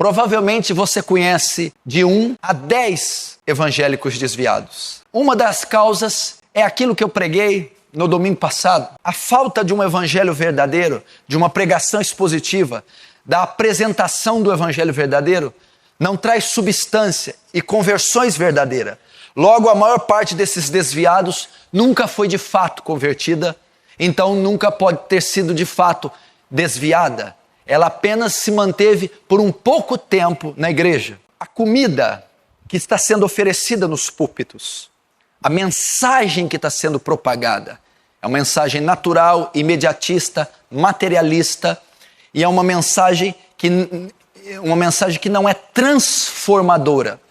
Provavelmente você conhece de 1 a 10 evangélicos desviados. Uma das causas é aquilo que eu preguei no domingo passado. A falta de um evangelho verdadeiro, de uma pregação expositiva, da apresentação do evangelho verdadeiro, não traz substância e conversões verdadeiras. Logo, a maior parte desses desviados nunca foi de fato convertida, então nunca pode ter sido de fato desviada. Ela apenas se manteve por um pouco tempo na igreja. A comida que está sendo oferecida nos púlpitos, a mensagem que está sendo propagada, é uma mensagem natural, imediatista, materialista, e é uma mensagem que não é transformadora.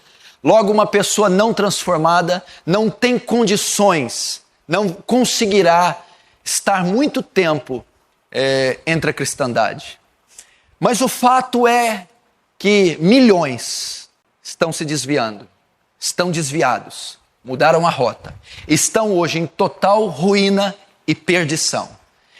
Logo, uma pessoa não transformada não tem condições, não conseguirá estar muito tempo entre a cristandade. Mas o fato é que milhões estão se desviando, estão desviados, mudaram a rota, estão hoje em total ruína e perdição,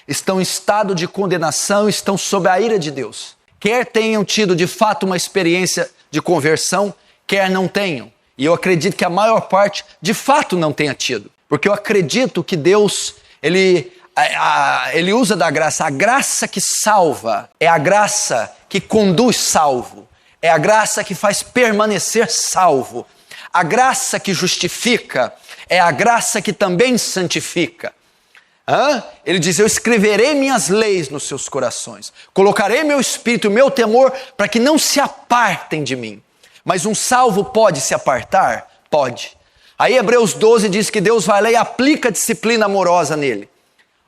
estão em estado de condenação, estão sob a ira de Deus. Quer tenham tido de fato uma experiência de conversão, quer não tenham. E eu acredito que a maior parte de fato não tenha tido, porque eu acredito que Deus, Ele usa da graça. A graça que salva é a graça que conduz salvo. É a graça que faz permanecer salvo. A graça que justifica é a graça que também santifica. Ele diz, eu escreverei minhas leis nos seus corações. Colocarei meu espírito e meu temor para que não se apartem de mim. Mas um salvo pode se apartar? Pode. Aí Hebreus 12 diz que Deus vai lá e aplica a disciplina amorosa nele.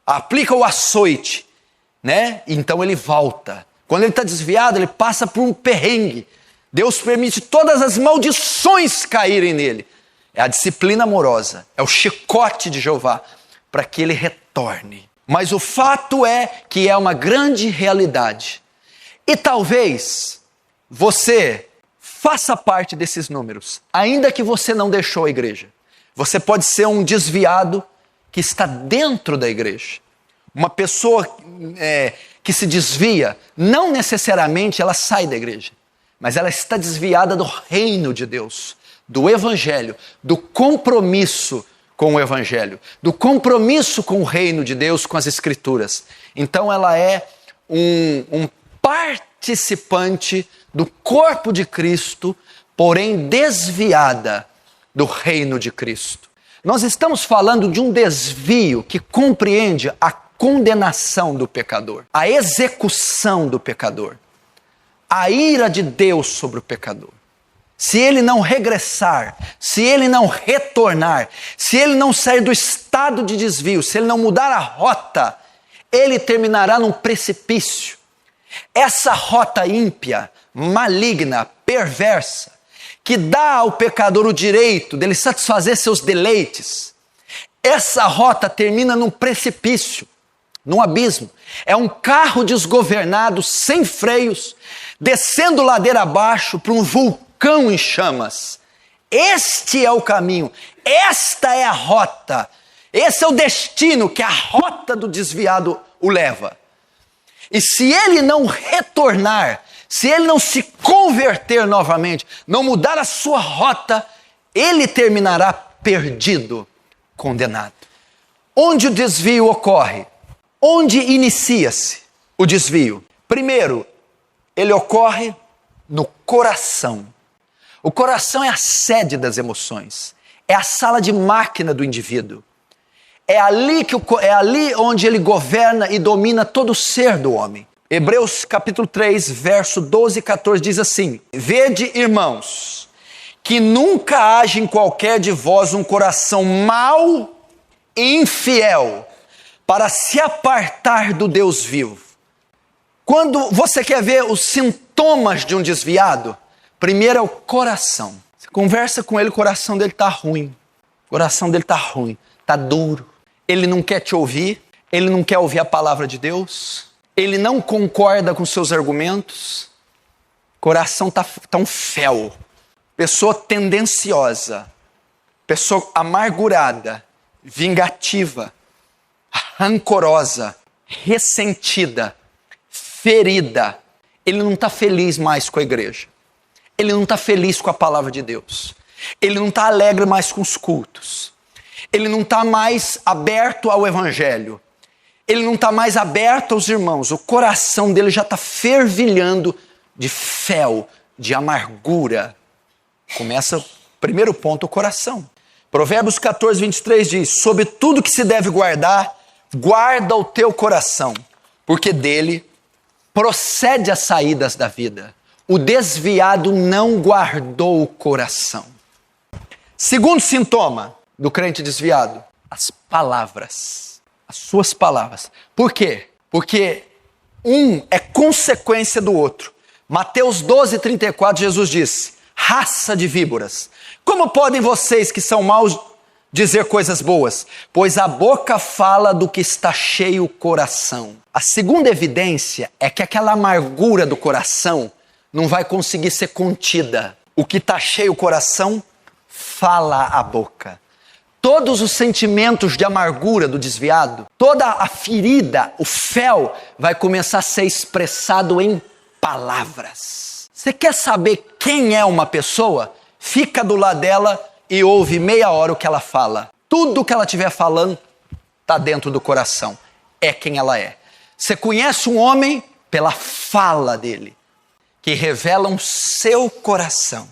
Aplica o açoite, né? Então ele volta. Quando ele está desviado, ele passa por um perrengue. Deus permite todas as maldições caírem nele. É a disciplina amorosa, é o chicote de Jeová, para que ele retorne. Mas o fato é que é uma grande realidade. E talvez você faça parte desses números, ainda que você não deixou a igreja. Você pode ser um desviado que está dentro da igreja. Uma pessoa que se desvia, não necessariamente ela sai da igreja, mas ela está desviada do reino de Deus, do evangelho, do compromisso com o evangelho, do compromisso com o reino de Deus, com as escrituras. Então ela é um participante do corpo de Cristo, porém desviada do reino de Cristo. Nós estamos falando de um desvio que compreende a condenação do pecador, a execução do pecador, a ira de Deus sobre o pecador. Se ele não regressar, se ele não retornar, se ele não sair do estado de desvio, se ele não mudar a rota, ele terminará num precipício. Essa rota ímpia, maligna, perversa, que dá ao pecador o direito dele satisfazer seus deleites, essa rota termina num precipício, num abismo. É um carro desgovernado, sem freios, descendo ladeira abaixo para um vulcão em chamas. Este é o caminho, esta é a rota, esse é o destino que a rota do desviado o leva. E se ele não retornar, se ele não se converter novamente, não mudar a sua rota, ele terminará perdido, condenado. Onde o desvio ocorre? Onde inicia-se o desvio? Primeiro, ele ocorre no coração. O coração é a sede das emoções, é a sala de máquina do indivíduo. É ali onde ele governa e domina todo o ser do homem. Hebreus capítulo 3, verso 12 e 14 diz assim: Vede, irmãos, que nunca haja em qualquer de vós um coração mau e infiel, para se apartar do Deus vivo. Quando você quer ver os sintomas de um desviado, primeiro é o coração. Você conversa com ele, o coração dele está ruim. O coração dele está ruim, está duro. Ele não quer te ouvir, ele não quer ouvir a palavra de Deus, ele não concorda com seus argumentos. O coração está um fel. Pessoa tendenciosa, pessoa amargurada, vingativa, rancorosa, ressentida, ferida, Ele não está feliz mais com a igreja. Ele não está feliz com a palavra de Deus. Ele não está alegre mais com os cultos. Ele não está mais aberto ao evangelho. Ele não está mais aberto aos irmãos. O coração dele já está fervilhando de fel, de amargura. Começa, primeiro ponto, o coração. Provérbios 14, 23 diz: sobre tudo que se deve guardar, guarda o teu coração, porque dele procede as saídas da vida. O desviado não guardou o coração. Segundo sintoma do crente desviado, as palavras. As suas palavras. Por quê? Porque um é consequência do outro. Mateus 12, 34, Jesus disse: raça de víboras, como podem vocês que são maus dizer coisas boas? Pois a boca fala do que está cheio o coração. A segunda evidência é que aquela amargura do coração não vai conseguir ser contida. O que está cheio o coração, fala a boca. Todos os sentimentos de amargura do desviado, toda a ferida, o fel, vai começar a ser expressado em palavras. Você quer saber quem é uma pessoa? Fica do lado dela e ouve meia hora o que ela fala. Tudo que ela estiver falando está dentro do coração. É quem ela é. Você conhece um homem pela fala dele, que revelam seu coração.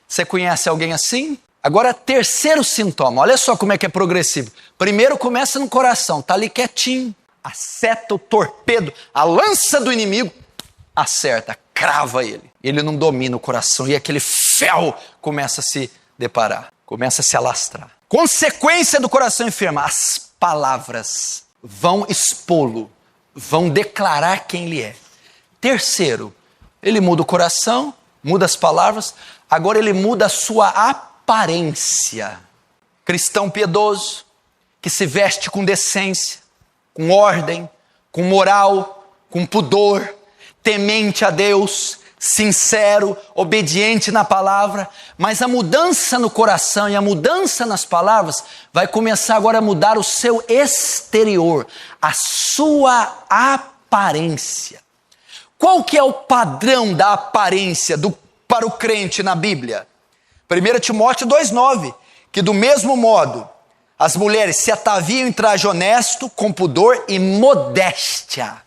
Você conhece alguém assim? Agora, terceiro sintoma. Olha só como é que é progressivo. Primeiro começa no coração, tá ali quietinho. A seta, o torpedo, a lança do inimigo acerta, crava ele. Ele não domina o coração e aquele fel começa a se deparar, começa a se alastrar. Consequência do coração enfermo, as palavras vão expô-lo, vão declarar quem ele é. Terceiro, ele muda o coração, muda as palavras, agora ele muda a sua aparência. Cristão piedoso, que se veste com decência, com ordem, com moral, com pudor, temente a Deus, sincero, obediente na palavra, mas a mudança no coração e a mudança nas palavras vai começar agora a mudar o seu exterior, a sua aparência. Qual que é o padrão da aparência para o crente na Bíblia? 1 Timóteo 2,9, que do mesmo modo as mulheres se ataviam em traje honesto, com pudor e modéstia.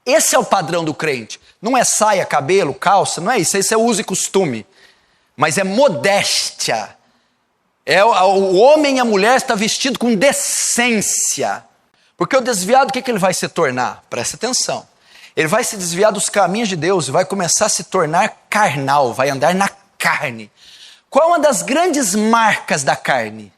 Esse é o padrão do crente. Não é saia, cabelo, calça, não é isso. Esse é uso e costume. Mas é modéstia. O homem e a mulher está vestido com decência. Porque o desviado, o que ele vai se tornar? Presta atenção. Ele vai se desviar dos caminhos de Deus e vai começar a se tornar carnal, vai andar na carne. Qual é uma das grandes marcas da carne?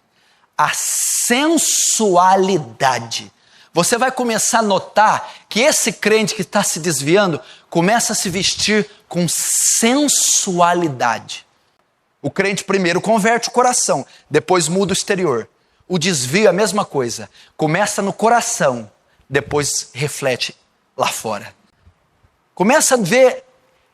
A sensualidade. Você vai começar a notar que esse crente que está se desviando começa a se vestir com sensualidade. O crente primeiro converte o coração, depois muda o exterior. O desvio é a mesma coisa. Começa no coração, depois reflete lá fora. Começa a ver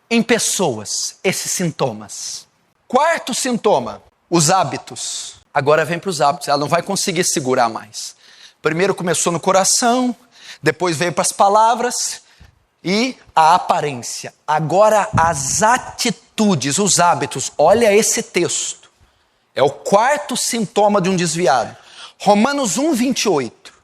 em pessoas esses sintomas. Quarto sintoma, os hábitos. Agora vem para os hábitos, ela não vai conseguir segurar mais. Primeiro começou no coração, depois veio para as palavras e a aparência. Agora as atitudes, os hábitos. Olha esse texto. É o quarto sintoma de um desviado. Romanos 1, 28.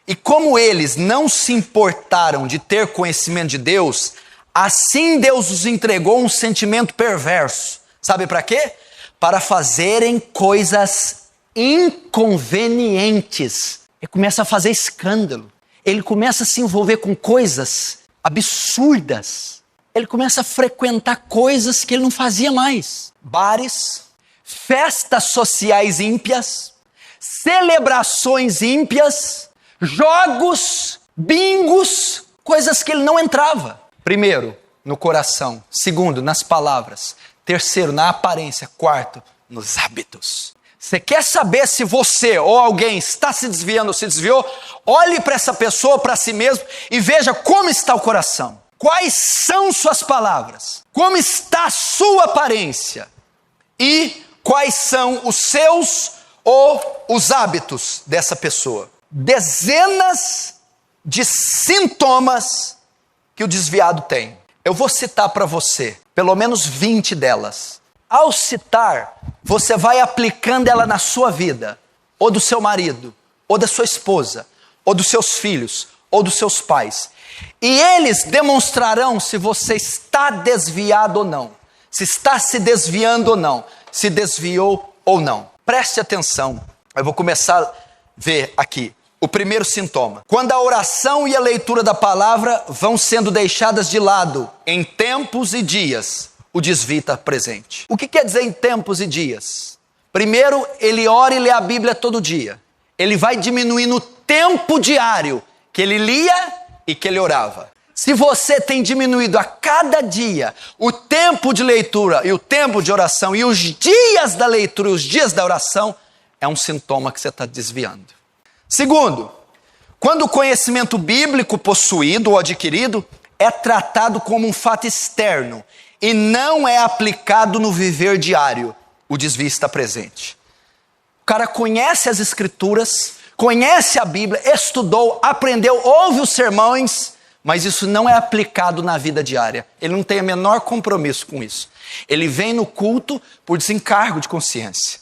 E como eles não se importaram de ter conhecimento de Deus, assim Deus os entregou um sentimento perverso. Sabe para quê? Para fazerem coisas inconvenientes. Ele começa a fazer escândalo. Ele começa a se envolver com coisas absurdas. Ele começa a frequentar coisas que ele não fazia mais. Bares, festas sociais ímpias, celebrações ímpias, jogos, bingos, coisas que ele não entrava. Primeiro, no coração. Segundo, nas palavras. Terceiro, na aparência. Quarto, nos hábitos. Você quer saber se você ou alguém está se desviando ou se desviou? Olhe para essa pessoa, para si mesmo e veja como está o coração. Quais são suas palavras? Como está a sua aparência? E quais são os seus ou os hábitos dessa pessoa? Dezenas de sintomas que o desviado tem. Eu vou citar para você pelo menos 20 delas. Ao citar, você vai aplicando ela na sua vida, ou do seu marido, ou da sua esposa, ou dos seus filhos, ou dos seus pais. E eles demonstrarão se você está desviado ou não, se está se desviando ou não, se desviou ou não. Preste atenção, eu vou começar a ver aqui. O primeiro sintoma: quando a oração e a leitura da palavra vão sendo deixadas de lado em tempos e dias, o desvio está presente. O que quer dizer em tempos e dias? Primeiro, ele ora e lê a Bíblia todo dia. Ele vai diminuindo o tempo diário que ele lia e que ele orava. Se você tem diminuído a cada dia o tempo de leitura e o tempo de oração e os dias da leitura e os dias da oração, é um sintoma que você está desviando. Segundo, quando o conhecimento bíblico possuído ou adquirido é tratado como um fato externo e não é aplicado no viver diário, o desvio está presente. O cara conhece as escrituras, conhece a Bíblia, estudou, aprendeu, ouve os sermões, mas isso não é aplicado na vida diária. Ele não tem o menor compromisso com isso. Ele vem no culto por desencargo de consciência.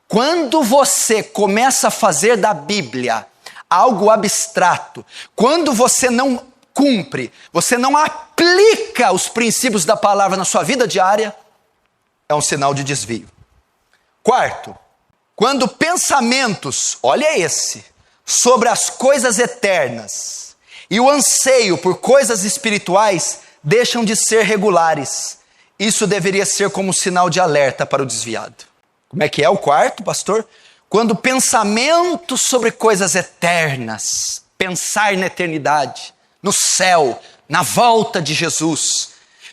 Quando você começa a fazer da Bíblia algo abstrato, quando você não cumpre, você não aplica os princípios da palavra na sua vida diária, é um sinal de desvio. Quarto, quando pensamentos, olha esse, sobre as coisas eternas e o anseio por coisas espirituais deixam de ser regulares, isso deveria ser como sinal de alerta para o desviado. Como é que é o quarto, pastor? Quando pensamentos sobre coisas eternas, pensar na eternidade, no céu, na volta de Jesus,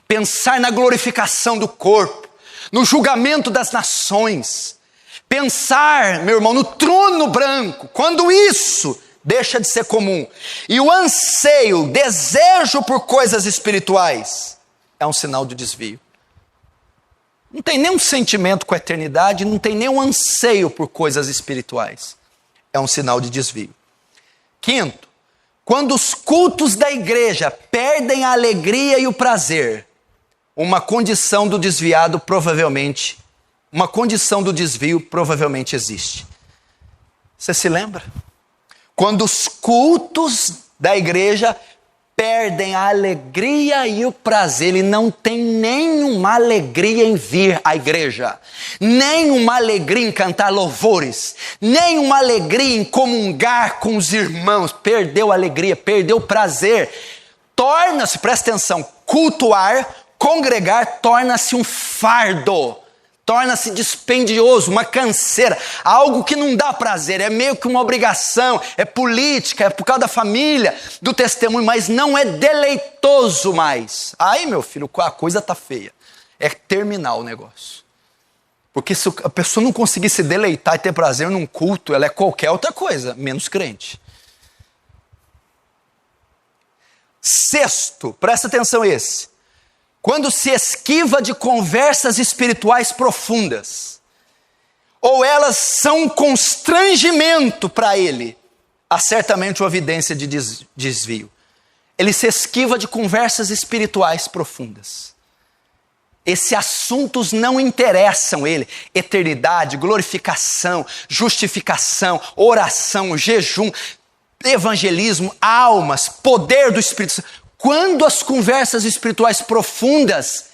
pensar na glorificação do corpo, no julgamento das nações, pensar, meu irmão, no trono branco, quando isso deixa de ser comum, e o anseio, o desejo por coisas espirituais, é um sinal de desvio. Não tem nenhum sentimento com a eternidade, não tem nenhum anseio por coisas espirituais. É um sinal de desvio. Quinto, quando os cultos da igreja perdem a alegria e o prazer, uma condição do desvio provavelmente existe. Você se lembra? Quando os cultos da igreja perdem a alegria e o prazer, ele não tem nenhuma alegria em vir à igreja, nenhuma alegria em cantar louvores, nenhuma alegria em comungar com os irmãos, perdeu a alegria, perdeu o prazer, torna-se, presta atenção, cultuar, congregar, torna-se um fardo, torna-se dispendioso, uma canseira, algo que não dá prazer, é meio que uma obrigação, é política, é por causa da família, do testemunho, mas não é deleitoso mais. Aí, meu filho, a coisa está feia. É terminar o negócio. Porque se a pessoa não conseguir se deleitar e ter prazer num culto, ela é qualquer outra coisa, menos crente. Sexto, presta atenção esse. Quando se esquiva de conversas espirituais profundas, ou elas são um constrangimento para ele, há certamente uma evidência de desvio. Ele se esquiva de conversas espirituais profundas. Esses assuntos não interessam ele. Eternidade, glorificação, justificação, oração, jejum, evangelismo, almas, poder do Espírito Santo. Quando as conversas espirituais profundas,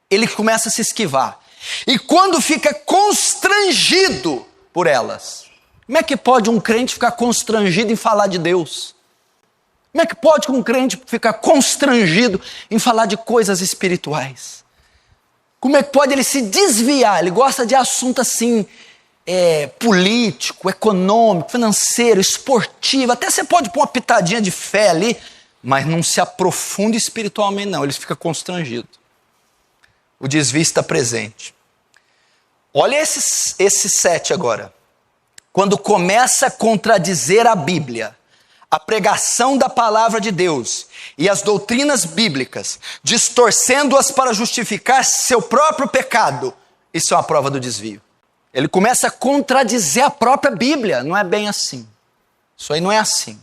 ele começa a se esquivar. E quando fica constrangido por elas. Como é que pode um crente ficar constrangido em falar de Deus? Como é que pode um crente ficar constrangido em falar de coisas espirituais? Como é que pode ele se desviar? Ele gosta de assunto assim, político, econômico, financeiro, esportivo. Até você pode pôr uma pitadinha de fé ali, mas não se aprofunda espiritualmente não, ele fica constrangido. O desvio está presente. Olha esses 7 agora. Quando começa a contradizer a Bíblia, a pregação da palavra de Deus e as doutrinas bíblicas, distorcendo-as para justificar seu próprio pecado, isso é uma prova do desvio. Ele começa a contradizer a própria Bíblia, não é bem assim. Isso aí não é assim.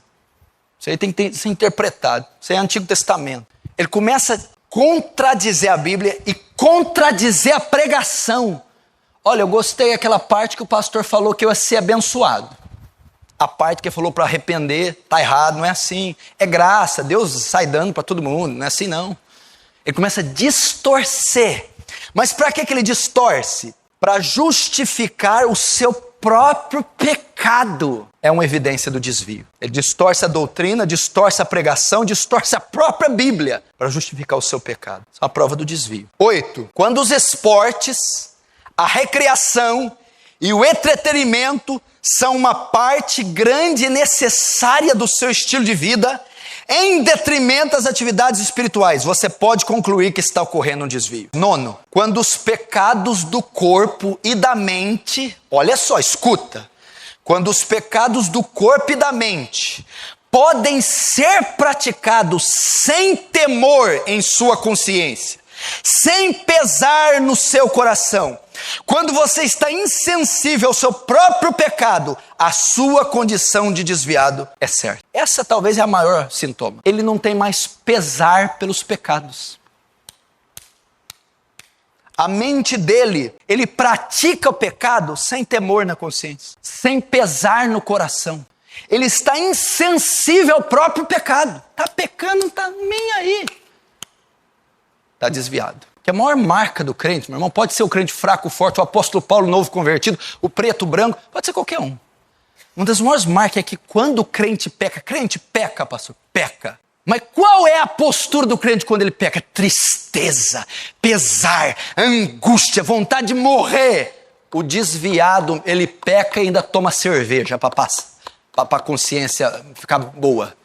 Isso aí tem que ser interpretado. Isso aí é Antigo Testamento. Ele começa a contradizer a Bíblia e contradizer a pregação. Olha, eu gostei daquela parte que o pastor falou que eu ia ser abençoado. A parte que ele falou para arrepender, tá errado, não é assim. É graça, Deus sai dando para todo mundo, não é assim não. Ele começa a distorcer. Mas para que ele distorce? Para justificar o seu próprio pecado. É uma evidência do desvio. Ele distorce a doutrina, distorce a pregação, distorce a própria Bíblia para justificar o seu pecado. Isso é uma prova do desvio. 8. Quando os esportes, a recreação e o entretenimento são uma parte grande e necessária do seu estilo de vida, em detrimento das atividades espirituais, você pode concluir que está ocorrendo um desvio. 9. Quando os pecados do corpo e da mente, olha só, escuta, quando os pecados do corpo e da mente podem ser praticados sem temor em sua consciência, sem pesar no seu coração, quando você está insensível ao seu próprio pecado, a sua condição de desviado é certa. Essa talvez é a maior sintoma. Ele não tem mais pesar pelos pecados. A mente dele, ele pratica o pecado sem temor na consciência, sem pesar no coração. Ele está insensível ao próprio pecado. Está pecando, não está nem aí. Está desviado. Que a maior marca do crente, meu irmão, pode ser o crente fraco, forte, o apóstolo Paulo novo convertido, o preto, o branco, pode ser qualquer um. Uma das maiores marcas é que quando o crente peca, pastor, peca. Mas qual é a postura do crente quando ele peca? Tristeza, pesar, angústia, vontade de morrer. O desviado, ele peca e ainda toma cerveja para a consciência ficar boa.